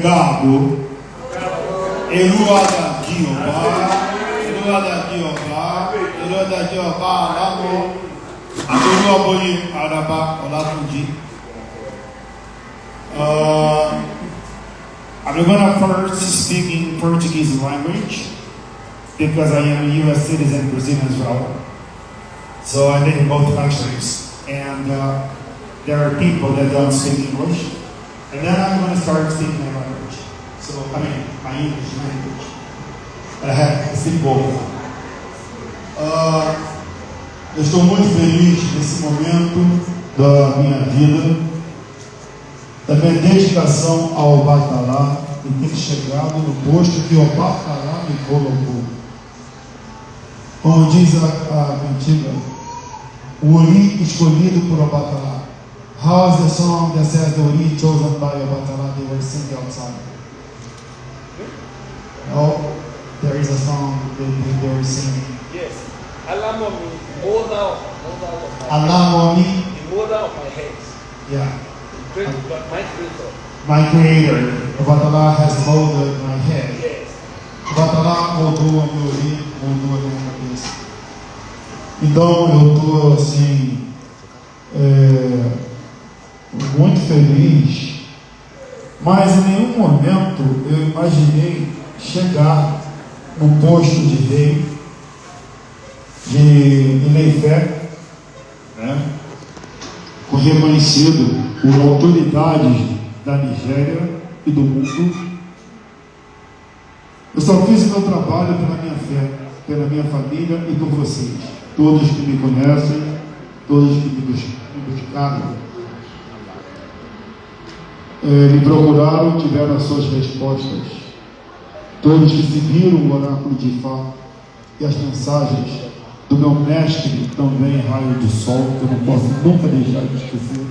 Obrigado. Eruada Jeová, Eruada Jeová, Eruada Jeová, Alamo, Adoro Aboli, Araba, Olafuji. I'm going to first speak in Portuguese language because I am a U.S. citizen, Brazilian as well. So I live in both countries, and there are people that don't speak English. And then I'm going to start speaking my language. So, my English language. I speak both. Eu estou muito feliz nesse momento da minha vida, da minha dedicação ao OBΑΤÁΛΑ e ter chegado no posto que o OBATÁLÁ me colocou. Como diz a cantiga, o Ori escolhido por OBATÁLÁ. How's the song that says the Ori chosen by OBATÁLÁ? They were singing outside. No, there is a song they were singing. Yes. Allow me more down of my Allow me. more down of my hands. Yeah. My creator. My creator. OBATÁLÁ has molded my head. Yes. OBATÁLÁ moldou a meu Ori, moldou a minha cabeça. Então eu estou assim muito feliz, mas em nenhum momento eu imaginei chegar no posto de rei de Ilê-Ifé, né? Reconhecido por autoridades da Nigéria e do mundo. Eu só fiz o meu trabalho pela minha fé, pela minha família e por vocês, todos que me conhecem, todos que me buscaram. Me procuraram, tiveram as suas respostas. Todos que seguiram o oráculo de Ifá e as mensagens do meu mestre, também raio de sol, que eu não posso nunca deixar de esquecer,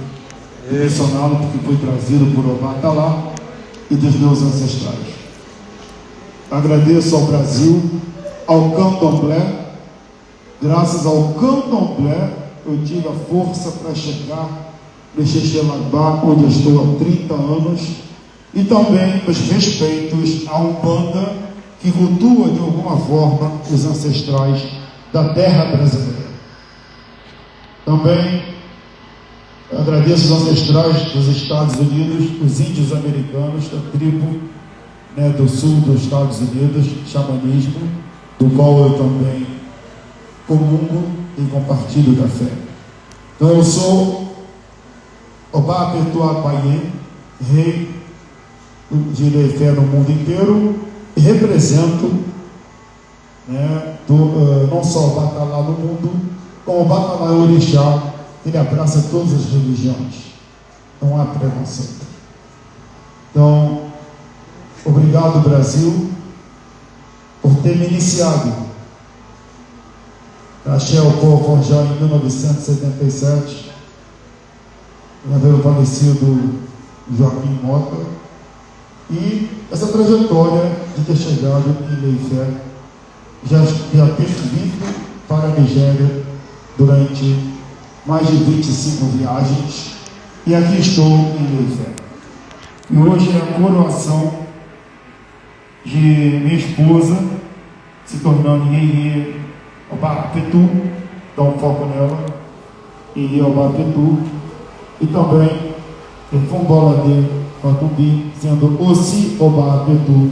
e mencioná-lo porque foi trazido por OBATÁLÁ e dos meus ancestrais. Agradeço ao Brasil, ao candomblé. Graças ao candomblé, eu tive a força para chegar no Xexelagbá, onde eu estou há 30 anos, e também os respeitos à Umbanda, que cultua de alguma forma os ancestrais da terra brasileira. Também agradeço os ancestrais dos Estados Unidos, os índios americanos, da tribo do sul dos Estados Unidos, xamanismo, do qual eu também comungo e compartilho da fé. Então eu sou OBA Apetu AGBAYE, rei de Ilê-Ifé no mundo inteiro, e represento não só o OBATÁLÁ no mundo, como o OBATÁLÁ é orixá, ele abraça todas as religiões, não há preconceito. Então, obrigado Brasil por ter me iniciado. Achei o povo já em 1977, já veio o falecido Joaquim Mota, e essa trajetória de ter chegado em Ilê-Ifé, já ter vindo para a Nigéria durante mais de 25 viagens, e aqui estou em Ilê-Ifé. E hoje é a coroação de minha esposa, se tornando Ilê Apetu, dá um foco nela, Ilê Apetu, e também Efunlase, sendo Ossi Apetu,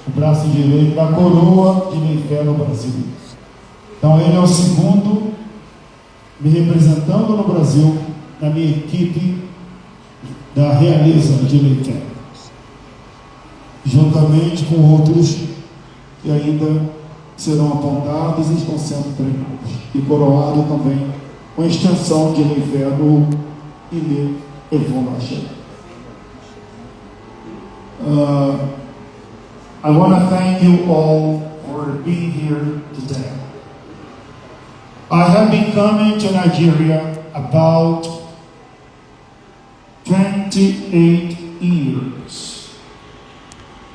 o braço direito da coroa de Ilê-Ifé no Brasil. Então ele é o segundo me representando no Brasil, na minha equipe da realeza de Ilê-Ifé, juntamente com outros que ainda serão apontados e estão sendo treinados, e coroado também com a extensão de Ilê-Ifé no Ilê-Ifé. I want to thank you all for being here today. I have been coming to Nigeria about 28 years.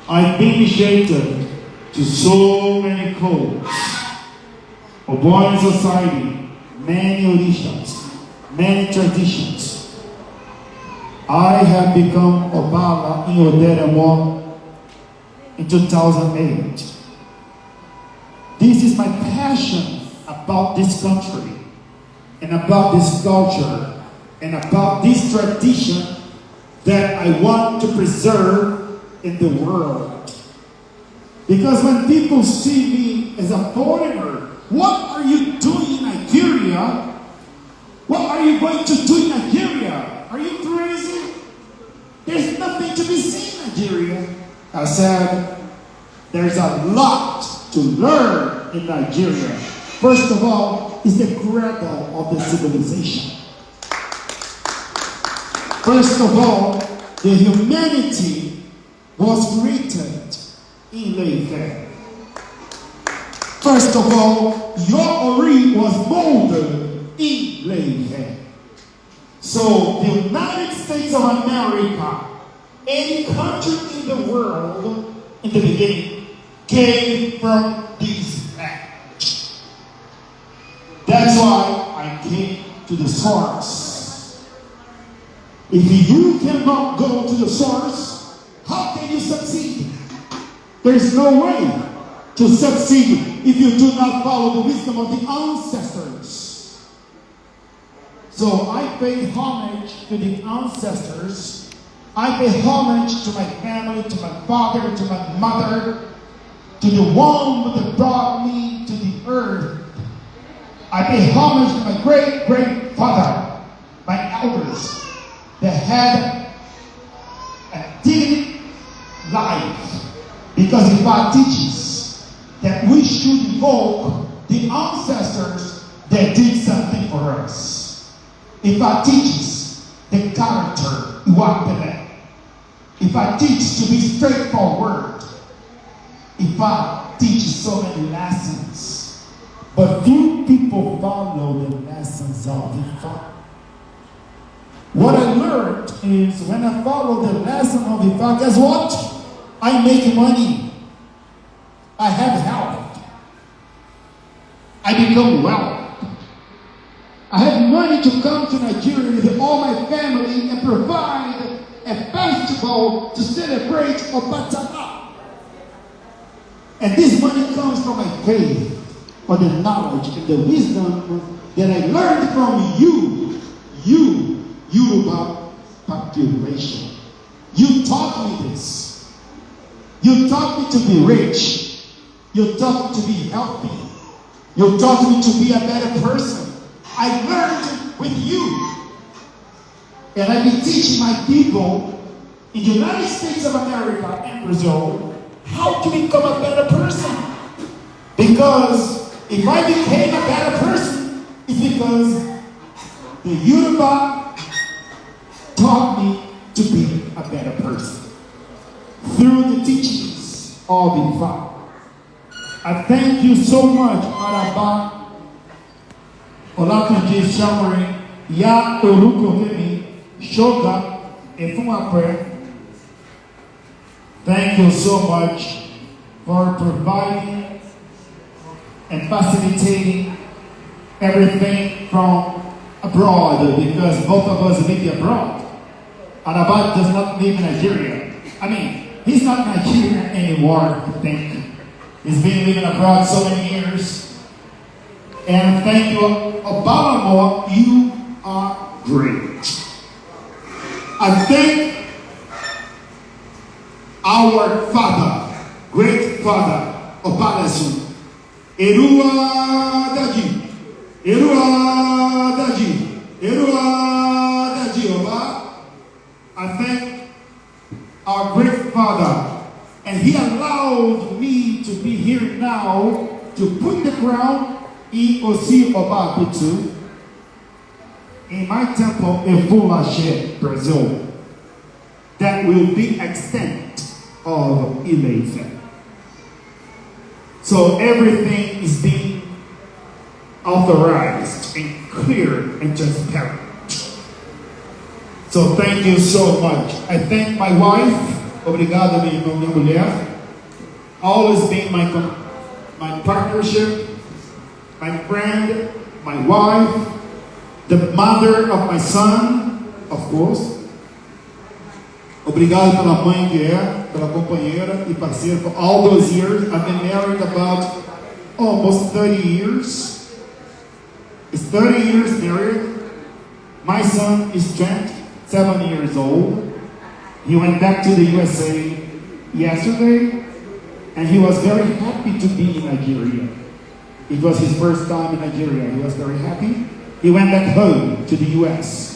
I've been initiated to so many codes, Oboan society, many orishas, many traditions. I have become OBATÁLÁ in Oderemo in 2008. This is my passion about this country and about this culture and about this tradition that I want to preserve in the world. Because when people see me as a foreigner, what are you doing in Nigeria? What are you going to do in Nigeria? Are you crazy? There's nothing to be seen in Nigeria. I said, there's a lot to learn in Nigeria. First of all, is the cradle of the civilization. First of all, the humanity was created in Ilê-Ifé. First of all, your Ori was molded in Ilê-Ifé. So the United States of America, any country in the world in the beginning, came from this land. That's why I came to the source. If you cannot go to the source, how can you succeed? There's no way to succeed if you do not follow the wisdom of the ancestors. So I pay homage to the ancestors. I pay homage to my family, to my father, to my mother, to the one that brought me to the earth. I pay homage to my great-great-father, my elders, that had a dignity life. Because Ifa teaches that we should invoke the ancestors that did something for us. Ifa teaches the character, Iwapele. Ifa teaches to be straightforward. Ifa teaches so many lessons. But few people follow the lessons of Ifa. What I learned is when I follow the lesson of Ifa, guess what? I make money. I have health. I become wealth. I have money to come to Nigeria with all my family and provide a festival to celebrate OBATÁLÁ. And this money comes from my faith, or the knowledge and the wisdom that I learned from you, Yoruba population. You taught me this. You taught me to be rich. You taught me to be healthy. You taught me to be a better person. I learned with you. And I've been teaching my people in the United States of America and Brazil how to become a better person. Because if I became a better person, it's because the Yoruba taught me to be a better person. Through the teachings of Ifa. I thank you so much, Araba Olatunji Shamari, Ya Olukokemi, Shoga, Efunlase. Thank you so much for providing and facilitating everything from abroad, because both of us live abroad. Araba does not live in Nigeria. I mean, he's not Nigerian anymore, I think. He's been living abroad so many years. And thank you, OBATÁLÁ, you are great. I thank our father, great father, OBATÁLÁ. Erua Daji, Erua Daji, Erua Daji, Oba. I thank our great father, and he allowed me to be here now to put the crown EOC Oba Apetu in my temple in Efunlase, Brazil, that will be extent of Ilê-Ifé. So everything is being authorized and clear and transparent. So thank you so much. I thank my wife. Obrigado, minha mulher. Always being my partnership, my friend, my wife, the mother of my son, of course. Obrigado pela mãe que é, pela companheira e parceira for all those years. I've been married about almost 30 years. It's 30 years married. My son is 27 years old. He went back to the USA yesterday, and he was very happy to be in Nigeria. It was his first time in Nigeria. He was very happy. He went back home to the US.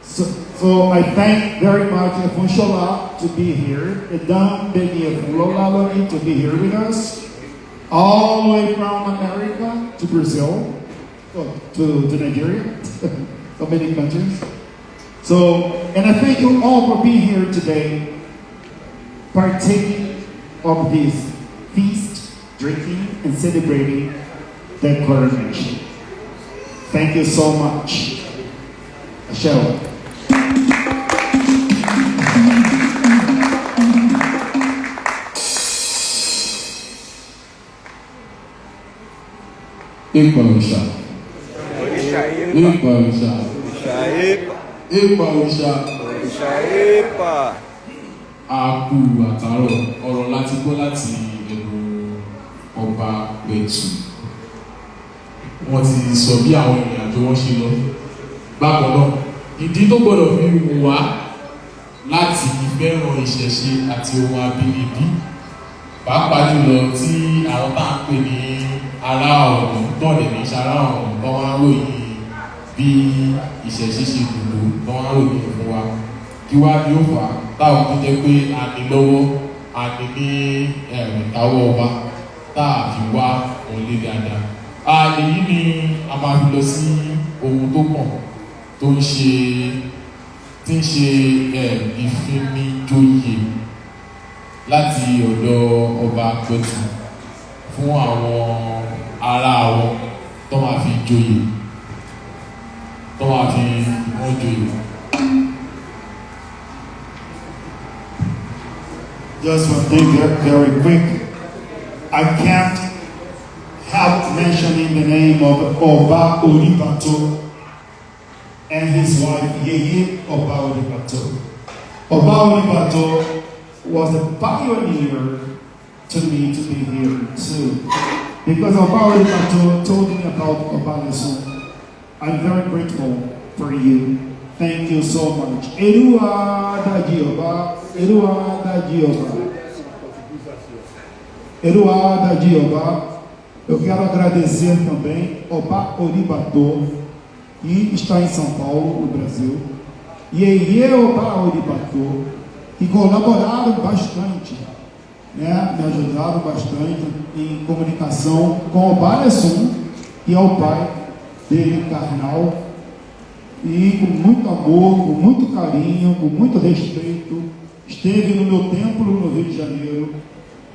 So I thank very much Efunlase to be here. Edam Beni Efunlase to be here with us. All the way from America to Brazil, to Nigeria, so many countries. So, and I thank you all for being here today, partaking of this feast, drinking, and celebrating the coronation. Thank you so much. Ashe. Efunlase. A kú àtàárọ̀ ọ̀rọ̀ láti gbọ́ láti ẹnu ọba Apetu. Wọ́n ti sọ bí àwọn ìrìnàjò wọn ṣe lọ. Bákan náà, ìdí tó gbọ́dọ̀ fi wù wá láti fẹ́ràn ìṣẹ̀ṣe àti ohun abínibí. Pàápàá jùlọ tí àwọn tá à ń pè ní ará ọ̀run tọ́lẹ̀ ní sára ọ̀run tó wá ń ròyìn bí ìṣẹ̀ṣe ṣe dùdú tó wá ń ròyìn fún wa. Kí wá ní ó fà á táwọn tó jẹ́ pé a ní lọ́wọ́ a ní ní ìtawọ́ ọba tá a fi wá òun lé dáadáa. Èyí ni a máa fi lọ sí ohun tó kàn tó ń ṣe ìfinijoyè láti ọ̀dọ̀ ọba Apetu fún àwọn ará wọn tó máa fi joyè tó máa fi wọ́n joyè. Just one thing very quick. I can't help mentioning the name of Oba Onibato and his wife Yeye Oba Onibato. Oba Onibato was a pioneer to me to be here too. Because Oba Onibato told me about Obalesun. I'm very grateful for you. Thank you so much. Erua da Jehovah. Erua da Jehovah. Erua da Jehovah. Eu quero agradecer também Oba Onibato, que está em São Paulo, no Brasil. E Oba Onibato, que colaboraram bastante, né? Me ajudaram bastante em comunicação com o Obalesun e ao pai dele, carnal. E com muito amor, com muito carinho, com muito respeito, esteve no meu templo no Rio de Janeiro,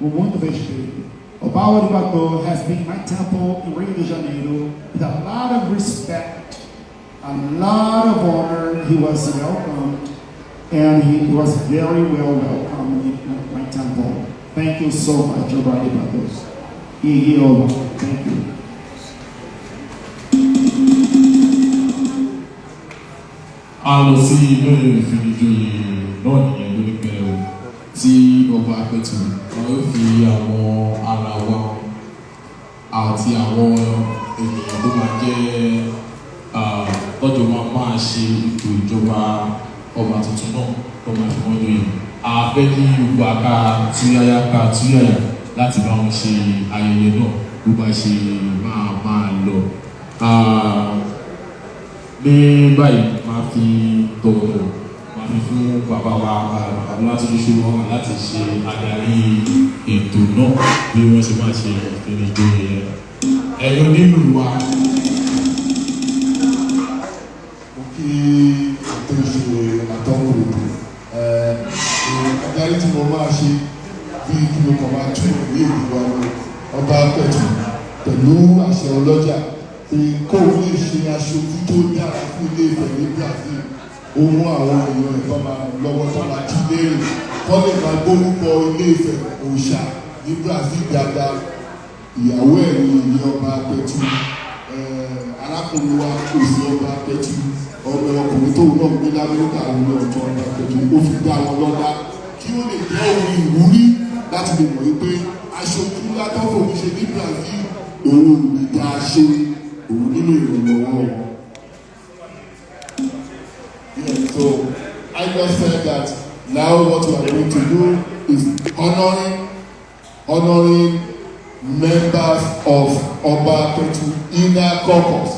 com muito respeito. Oba Onibato has been my temple in Rio de Janeiro with a lot of respect, a lot of honor. He was welcomed, and he was very well welcomed in my temple. Thank you so much, Oba Onibato. Thank you. A lọ sí ilé ìfinijoyè náà nìyẹn lórí pẹ̀lú tí ọba Apetu wọn yóò fi àwọn ara wa àti àwọn ènìyàn tó máa jẹ́ lọ́jọ́ máa ṣe ètò ìjọba ọba tuntun náà tó máa fi wọ́n joyè. A fẹ́ kí gbogbo ká túyáyá láti bá wọn ṣe ayẹyẹ náà bó bá ṣe máa lọ. Ní báyìí máa fi tọ̀wọ̀ máa fi fún bàbá wa Alátúnṣe wọn láti ṣe adarí ètò náà bí wọ́n ṣe máa ṣe ìfinijoyè yẹn. Ẹ̀yọ́ nílùú wa. Mo kí ètò ìṣòro àtọ́kùn adarí tí mo máa ṣe bí kí mo kàn máa tún ìwé ìlú wa Ọba Apetu pẹ̀lú àṣẹ ọlọ́jà. Kó o lè ṣe aṣojú tó dára fún Ilé-Ifẹ̀ ní Brazil, ohun àwọn èèyàn ẹ̀fọ́ máa lọ́wọ́ tó máa jí léèrè kọ́ lè máa gbórúkọ Ilé-Ifẹ̀ òòṣà ní Brazil dáadáa. Ìyàwó ẹ̀ ní ìyá Ọba Apetu, arákùnrin wa kò sí Ọba Apetu ọmọ ọkùnrin tó náà gbé lamẹ́ríkà òun náà tó ọba Apetu ó fi dá wọn lọ́lá kí ó lè jẹ́ ohun ìwúrí láti lè mọ̀ wípé aṣojú látọ́fò ní ṣe ní Brazil òun ìdá ṣe òun nínú ìrànlọ́wọ́ wọn. So I just said that now what we are going to do is honoring members of OBA Apetu inner caucus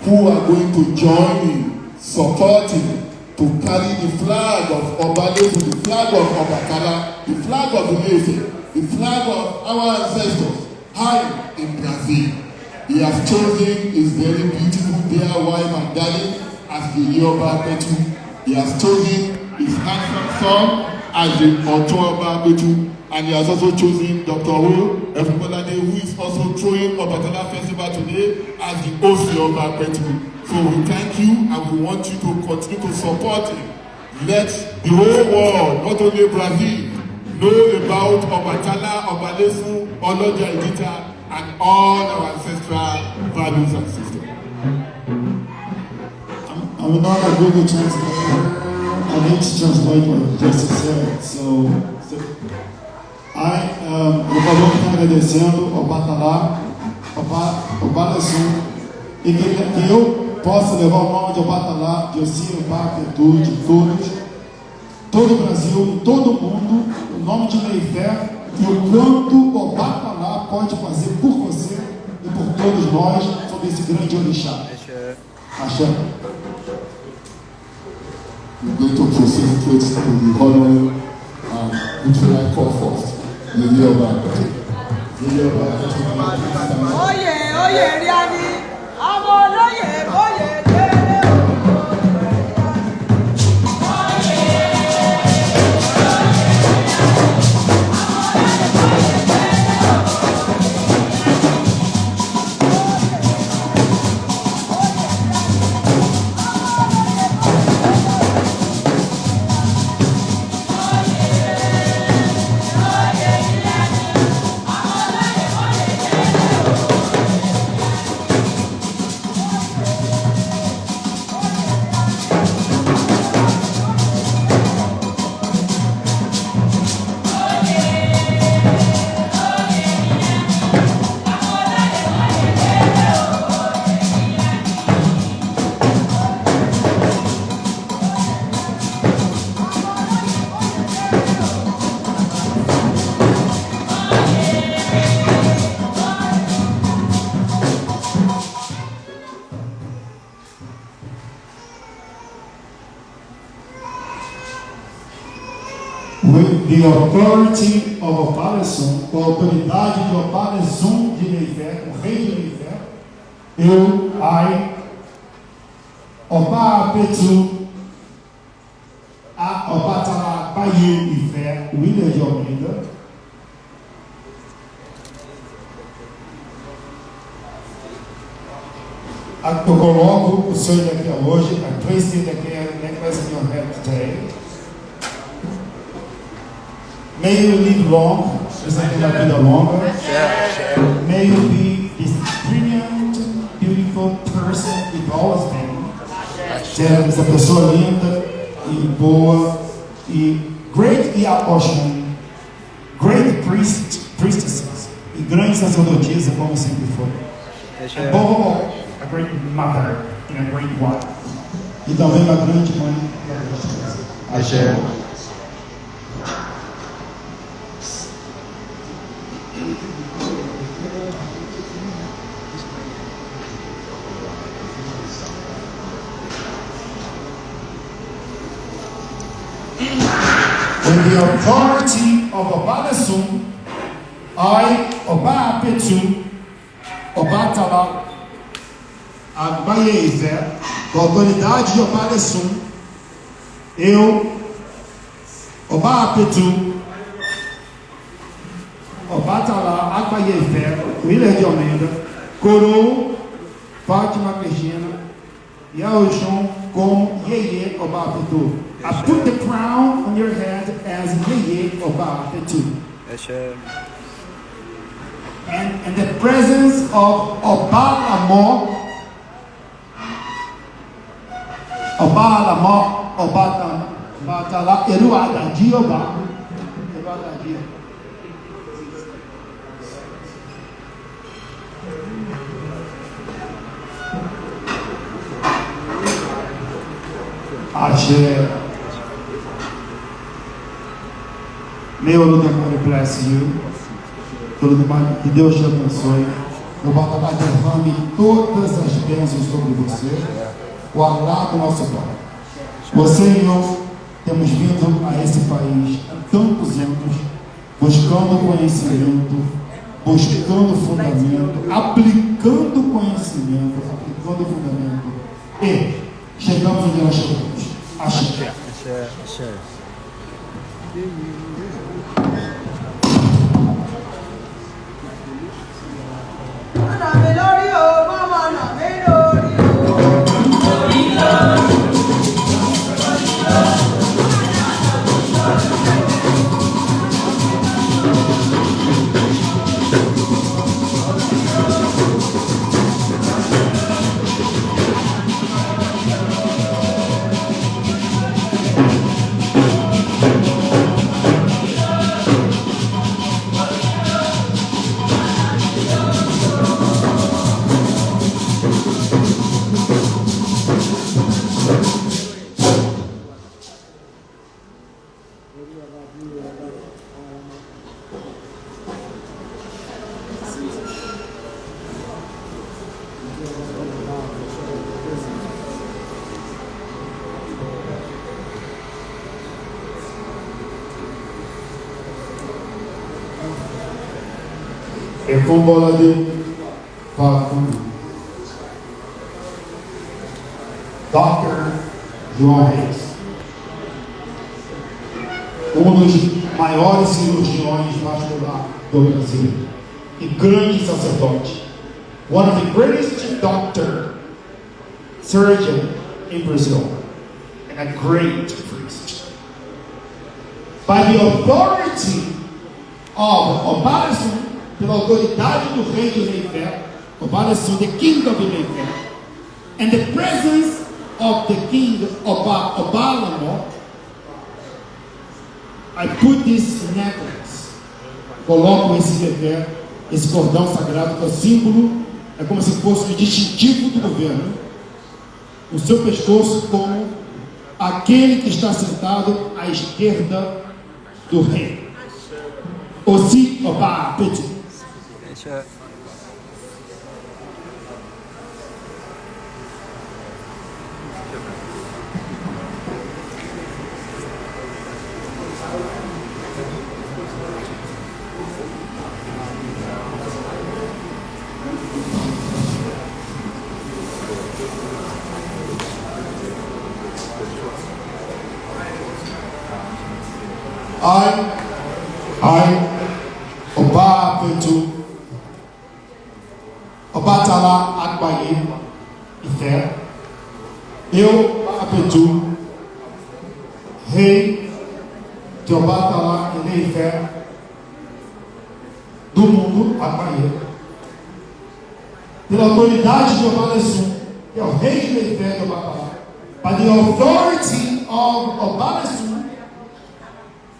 who are going to join in supporting to carry the flag of Obalefu, the flag of OBATÁLÁ, the flag of Ilé-Ifé, the flag of our ancestors high in Brazil. He has chosen his very beautiful dear wife and darling as the OBA Apetu. He has chosen his handsome son as the OBA Apetu, and he has also chosen Dr. Efunlase, who is also throwing OBATÁLÁ Festival today as the host of OBA Apetu. So we thank you and we want you to continue to support him. Let the whole world, not only Brazil, know about OBATÁLÁ, Obalefu, Oloja Idita, and all our ancestral values and systems. I will not agree with translator. I need to translate what Justice said. So eu vou agradecendo ao OBATÁLÁ, Obalefu, e que eu possa levar o nome de OBATÁLÁ, de Ocínio, Apetu, de todos, todo o Brasil, todo o mundo, o nome de Ilê-Ifé e o quanto o OBATÁLÁ pode fazer por você e por todos nós sobre esse grande orixá. Axé. We're going to proceed straight to the honoring which will I call first. The OBA Apetu. Oye, Riani, amor, oye, With the authority of Obalefu, com a autoridade de Obalefu de Ilê-Ifé, o rei de Ilê-Ifé, eu, OBA Apetu, a OBATÁLÁ Ifé, William de Almeida, eu coloco o senhor daqui hoje, I place it again, necklace in your head today. May you live long, preserve uma vida longa. May you be this brilliant, beautiful person you've always been. Essa pessoa linda e boa e great apóstolo, great priestesses e grandes sacerdotisas como sempre foi. Above a great mother and a great wife. E também uma grande mãe. Axé. With the authority of Obalefu, OBA Apetu, OBATÁLÁ, AGBAYE, com a autoridade de Obalefu, eu, OBA Apetu, OBATÁLÁ, AGBAYE, William de Almeida, coroo Fátima Virgínia e a Oxum como Yeye OBA Apetu. I put the crown on your head as Yeye OBA Apetu. And in the presence of OBA Amor, OBA OBATÁLÁ ERUADADI OBA ERUADADI. Axé. May God bless you. Que Deus te abençoe. O OBATÁLÁ derrame todas as bênçãos sobre você. O agrado do nosso Pai. Você e eu temos vindo a esse país há tantos anos, buscando conhecimento, buscando fundamento, aplicando conhecimento, aplicando fundamento. E chegamos onde nós chegamos. Axé. Efunlase Dr. João Reis, dos maiores cirurgiões vasculares do Brasil e grande sacerdote, one of the greatest doctor surgeon in Brazil and a great priest. By the authority of OBA, pela autoridade do rei de Ilê-Ifé, OBA, the king of Ilê-Ifé, and the presence of the king OBA, I put this necklace, coloco esse Ilê-Ifé, esse cordão sagrado, que é o símbolo, é como se fosse o distintivo do governo, o seu pescoço, como aquele que está sentado à esquerda do rei. Aussi OBA Apetu. I, OBA Apetu, OBATÁLÁ AGBAYE, Ifé, eu, Apetu, rei de OBATÁLÁ Ilê-Ifé, do mundo, AGBAYE, pela autoridade de OBA, que é o rei de Ilê-Ifé de OBATÁLÁ, by the authority of OBA,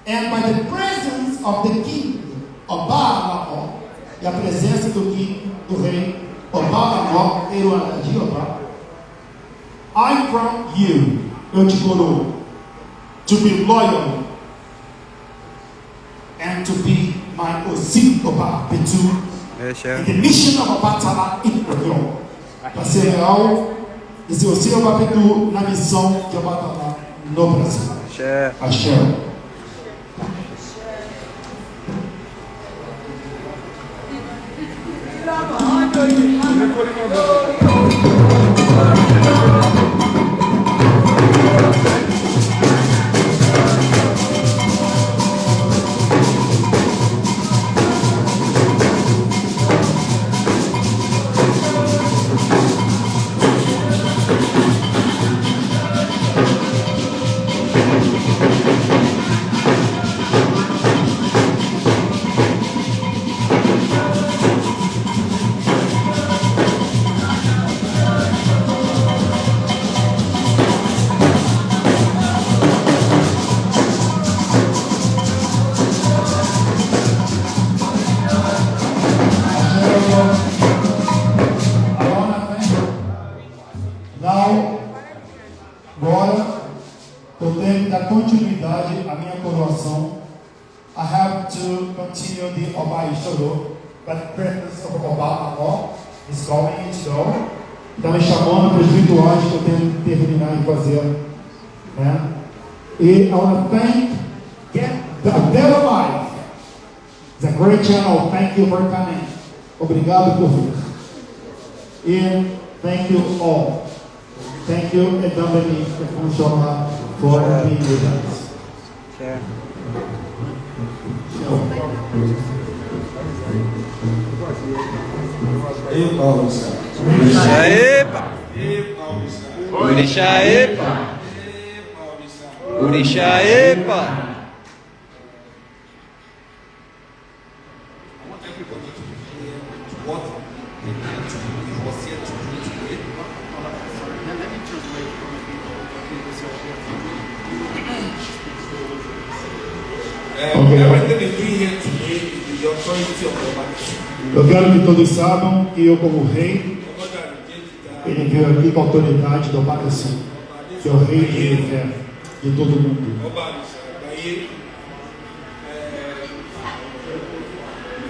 and by the presence of the king, OBA, e a presença do king, do rei, OBA, Eruadadi, OBA, I crown you, eu te coroo, to be loyal, and to be my OC, OBA Apetu, in the mission of OBATÁLÁ in Brazil, para ser leal, e ser OC OBA Apetu na missão de OBATÁLÁ no Brasil. Axé. have to continue the OBA Ishoro, but the presence of OBA is calling it to go. Está me chamando para os rituais que eu tenho que terminar de fazer. Né? E I want to thank the Better Life. It's a great channel. Thank you for coming. Obrigado por vir. E thank you all. Thank you, Edambani, Efunlase, for being with us. Share. Everything is doing here today is the authority of the man. Eu quero que todos saibam que eu, como rei, ele veio aqui com a autoridade do Apetu, que é o rei de Ilê-Ifé, de todo mundo.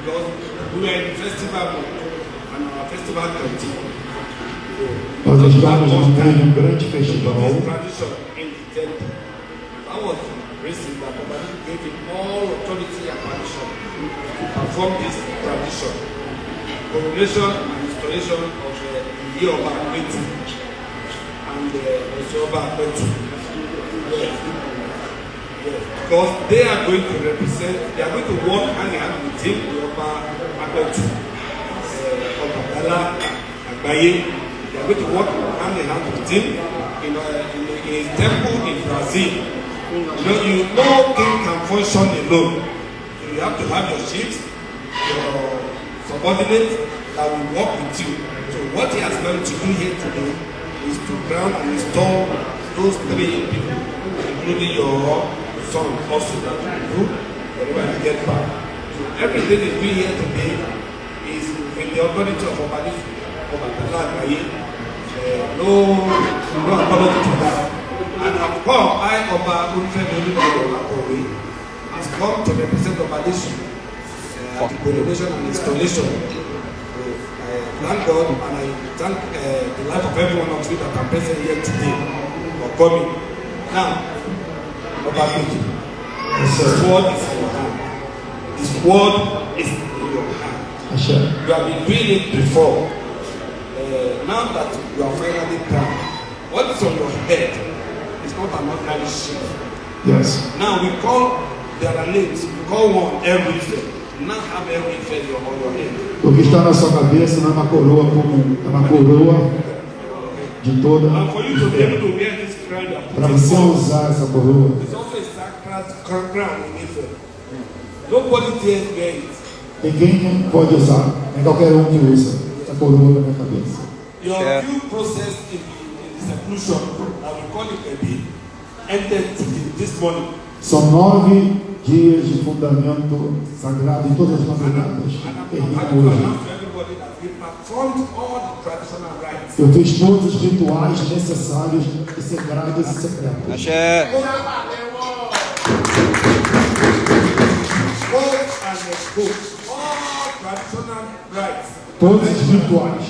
Because we are in festival and our festival continues. Nós estamos no meio de grande festival. Tradition in the temple. I was raising that nobody gave him all authority and permission to perform this tradition. Coronation and installation of the OBA Apetu and the OBA Apetu. Yes. Because they are going to represent, they are going to work hand in hand with him, the OBA Apetu, OBATÁLÁ, AGBAYE. They are going to work hand in hand with him in his temple in Brazil. You know king can function alone. So you have to have your chiefs, your subordinates that will work with you. So what he has learned to do here today is to ground and install those three people, including your son also that will do whenever you get back. So everything he's doing here today is in the authority of OBATÁLÁ AGBAYE. No apology to that. And of course, I, Oba Ilé-Ifé, has come to represent Obadation, the coronation and installation. So, thank God and I thank the life of every one of you that are present here today for coming. Now, Oba Apetu, this word is in your hand. This word is in your hand. You have been doing it before. Now that you are finally done, what is on your head? It's not an ordinary sheep. Yes. Now we call, there are names, we call one Ilê-Ifé. Now have Ilê-Ifé on your head. O que está na sua cabeça não é uma coroa comum, é uma coroa de toda. And for you to be able to wear this crown, Para você usar essa coroa, it's also a sacred crown in Ilê-Ifé. Nobody dares wear it. ninguém pode usar, é qualquer um que usa essa coroa na minha cabeça. Your due process in the seclusion, that we call it baby, ended today, this morning. São 9 dias de fundamento sagrado em todas as madrugadas. Eu fiz todos os rituais necessários e sagrados e secretos. Axé. Todos os rituais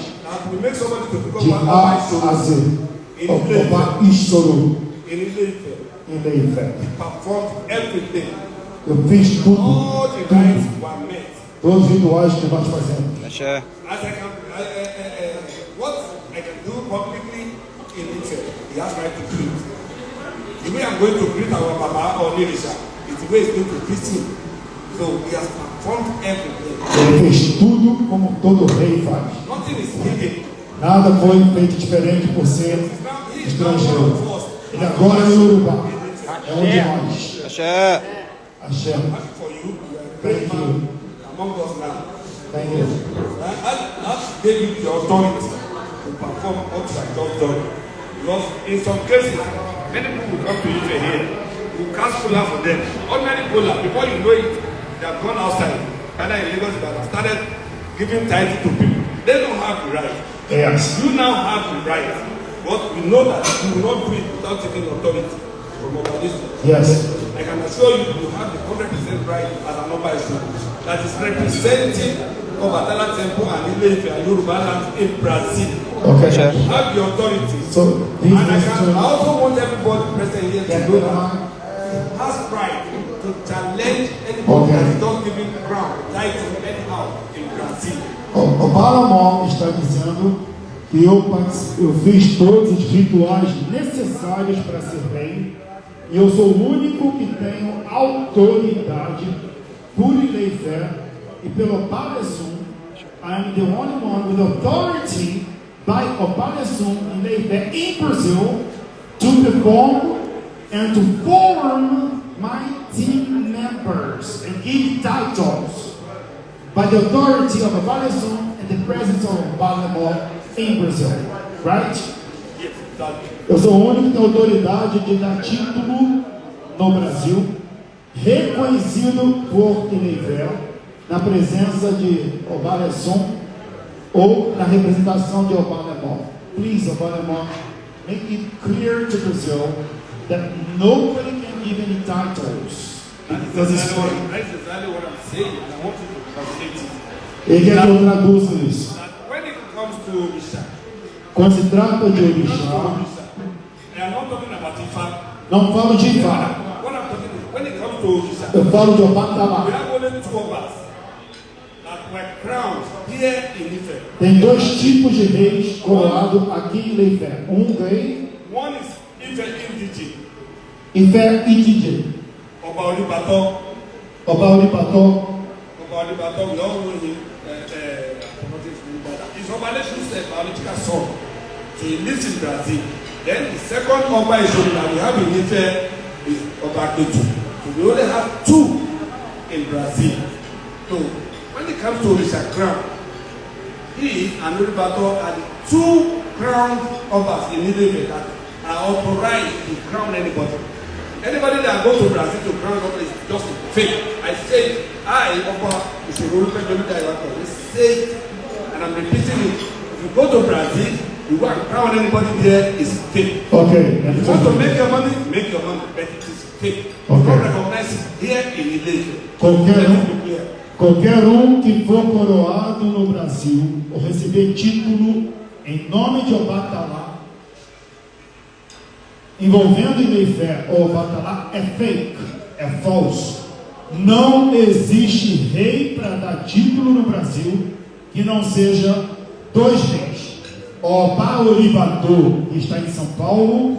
de A a Z. OBA Ishoro. Ilê-Ifé. Eu fiz tudo. Todos os rituais que nós fazemos. Axé. What I can do publicly in Ilê-Ifé, he has right to do it. The way I'm going to greet our Baba or Nirisha is the way he's going to greet him. So he has performed everything. Ele fez tudo como todo rei faz. Nothing is hidden. Nada foi feito diferente por ser estrangeiro. Ele agora é Yorubá. É um de nós. Axé. Axé. For you, Thank you. among us now. Thank you. That gave you the authority to perform what you have just done. Because in some cases, many people will come to you here, you cast cola for them. Ordinary cola, before you know it, they have gone outside. And in Lagos, they have started giving title to people. They don't have the right. Yes. You now have the right. But we know that you will not do it without taking authority from our Yes. I can assure you, you have the 100% right as an OBA that is representing OBATÁLÁ Temple and Ilé-Ifé and Yoruba land in Brazil. Okay, sir. You have the authority. So, I also want everybody present here to know that has right to challenge anybody that is not giving crown, title, anyhow in Brazil. O Balamon está dizendo que eu fiz todos os rituais necessários para ser rei e eu sou o único que tenho autoridade por Ilê-Ifé e pelo Obálesum. I am the only one with authority by Obálesum Ilê-Ifé in Brazil to perform and to form my team members and give titles by the authority of Obálesum and the presence of Balamon in Brazil, right? Eu sou o único que tem autoridade de dar título no Brasil, reconhecido por Ilê-Ifé, na presença de Obálesum ou na representação de Balamon. Please, Balamon, make it clear to Brazil that nobody can give any titles. That's exactly what I'm saying, and I want you to translate it. Ele quer que eu traduza isso. When it comes to Orixá, Quando se trata de Orixá, I am not talking about Ifá. não falo de Ifá, What I'm talking about, when it comes to Orixá, eu falo de we OBÁTÁLÁ. have only two Obas that were crowned here in Ife. Tem dois tipos de reis coroados aqui em Ilê-Ifé. Um rei, One is Ife Indígene, Ifé indígena. Ọba Olúbàtọ́. Ọba Olúbàtọ́, We all know him. His Obálesum biological son. So he lives in Brazil. Then the second Oba that we have in Ife is Apetu. So we only have two in Brazil. So when it comes to Orixá crown, he and Olúbàtọ́ are the two crowned Obas in Ilé-Ifé that are authorized to crown anybody. Anybody that goes to Brazil to crown Oba is just fake. I say, Oba, we say it, and I'm repeating it. If you go to Brazil, you go and crown anybody there, is fake. ok. If you want to make your money, but it is fake. Okay. You don't recognize it here in Ilé-Ifé. Qualquer que for coroado no Brasil ou receber título em nome de OBÁTÁLÁ, envolvendo Ilê-Ifé ou OBÁTÁLÁ, é fake, é falso. Não existe rei para dar título no Brasil que não seja dois reis. Obá Olúbàtọ́, que está em São Paulo,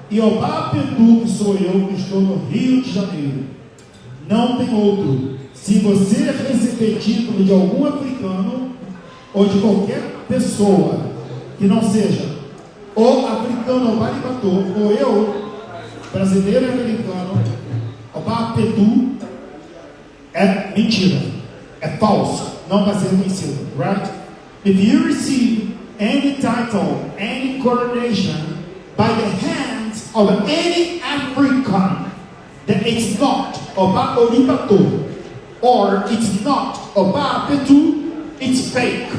e Obá Apetu, que sou eu, que estou no Rio de Janeiro. Não tem outro. Se você receber título de algum africano ou de qualquer pessoa que não seja ou africano Obá Olúbàtọ́, ou eu, brasileiro e americano, Obá Apetu, é mentira, é falso, não vai ser reconhecido, right? If you receive any title, any coronation by the hands of any African, that it's not Obá Olúbàtọ́ or it's not Obá Apetu, it's fake,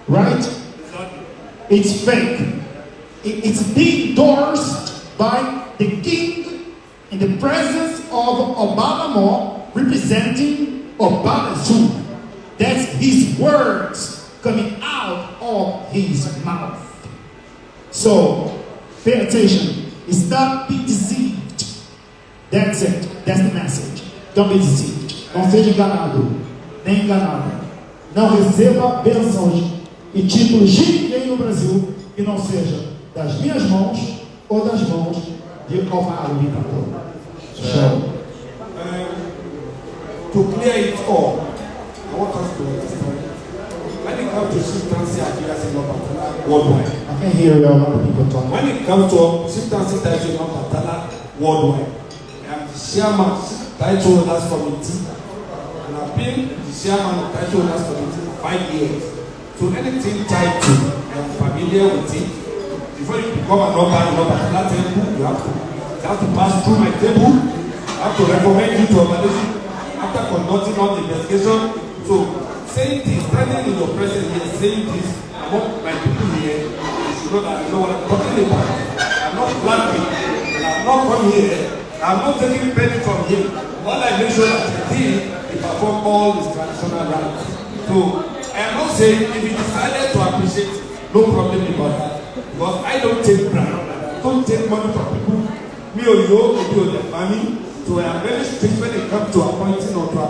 right? It's fake. It's being endorsed by the king in the presence of Balamon, representing Obálesum. That's his words coming out of his mouth. So, pay attention. Stop being deceived. That's it. That's the message. Don't be deceived. Não seja enganado, nem enganada. Não receba bênçãos e títulos de ninguém no Brasil que não seja das minhas mãos ou das mãos de Obá Olúbàtọ́. Show. To clear it all, I want us to understand. When it comes to chieftaincy affairs in OBATÁLÁ worldwide, I can hear a lot of people talking. when it comes to chieftaincy title in OBATÁLÁ worldwide, I am the chairman of title holders committee, and I've been the chairman of title holders committee for 5 years. So anything tied to, I am familiar with it. Before you become an Oba in OBATÁLÁ temple, you have to pass through my table. I have to recommend you to Obálesum after conducting all the investigation. So saying this, standing in your presence here, saying this among my people here, you should know that I know what I'm talking about. I'm not blabbing, and I'm not come here I'm not taking credit from him. All I make sure that he perform all his traditional rites. So I am not saying if he decided to appreciate, no problem about that. Because I don't take bribe, don't take money from people. Me or you or their family. So I am very strict when it comes to appointing or to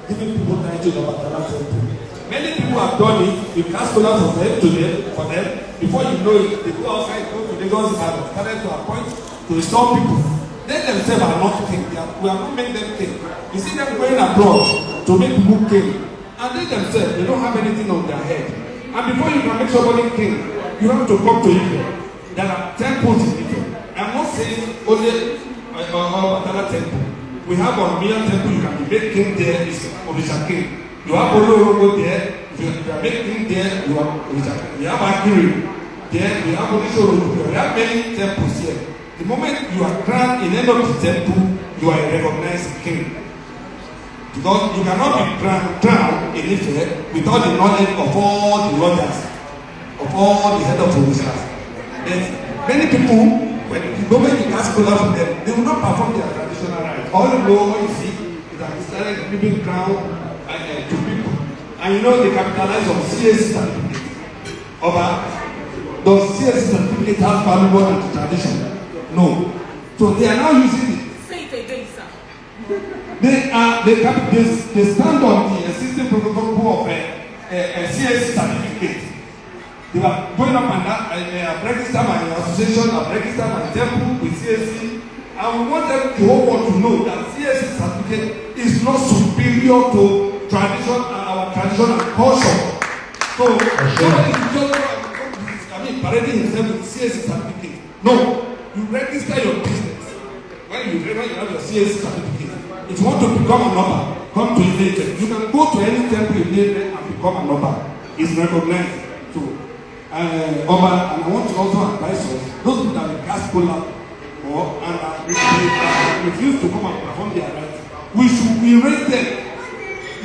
giving people title of OBATÁLÁ temple. Many people have done it. You cast scholar from them to them for them. Before you know it, they go outside, go to Lagos and started to appoint to restore people. They themselves are not king. We have not made them king. You see them going abroad to make people king. And they themselves, they don't have anything on their head. And before you can make somebody king, you have to come to Ilé-Ifé. There are temples in Ilé-Ifé. I'm not saying only OBATÁLÁ temple. We have Oromia temple, you can be made king there, is Orisha king. You have Olorogo there, if you are made king there, you are Orisha king. We have Akiri there, we have Orisha. We have many temples here. The moment you are crowned in any of the temple, you are a recognized king. Because you cannot be crowned in Ilé-Ifé without the knowledge of all the lodgers, of all the head of officers. Many people, when the moment you ask scholar from them, they will not perform their traditional rites. All you know, what you see, is that they started giving crown to people. And you know they capitalize on CAC certificate. Does CAC certificate have value more than the tradition? No. So they are now using it. Say it again, sir. They stand on the existing protocol of CAC certificate. They were going up and down, register my association, register my temple with CAC. And we want them, the whole world to know that CAC certificate is not superior to tradition and our tradition and culture. So, somebody just parading himself with CAC certificate. No. You register your business. When you have your CAC certificate, if you want to become a member, come to Ilé-Ifé. You can go to any temple in Ilé-Ifé and become a member. It's recognized. So, OBA, and I want to also advise us, those people that will cast scholar or and refuse to come and perform their rights, we should erase them,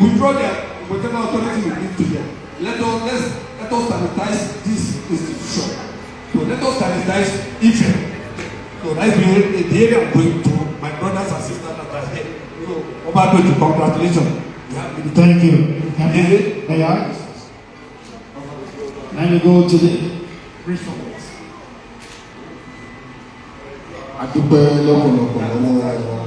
withdraw their whatever authority we give to them. Let us sanitize this institution. So let us sanitize Ilé-Ifé. So that's the area I'm going to. My brothers and sisters that are here. So, Apetu, congratulations. Thank you. May I? Now you go to the Results. A dúpẹ́ lọ́pọ̀lọpọ̀ lọ́wọ́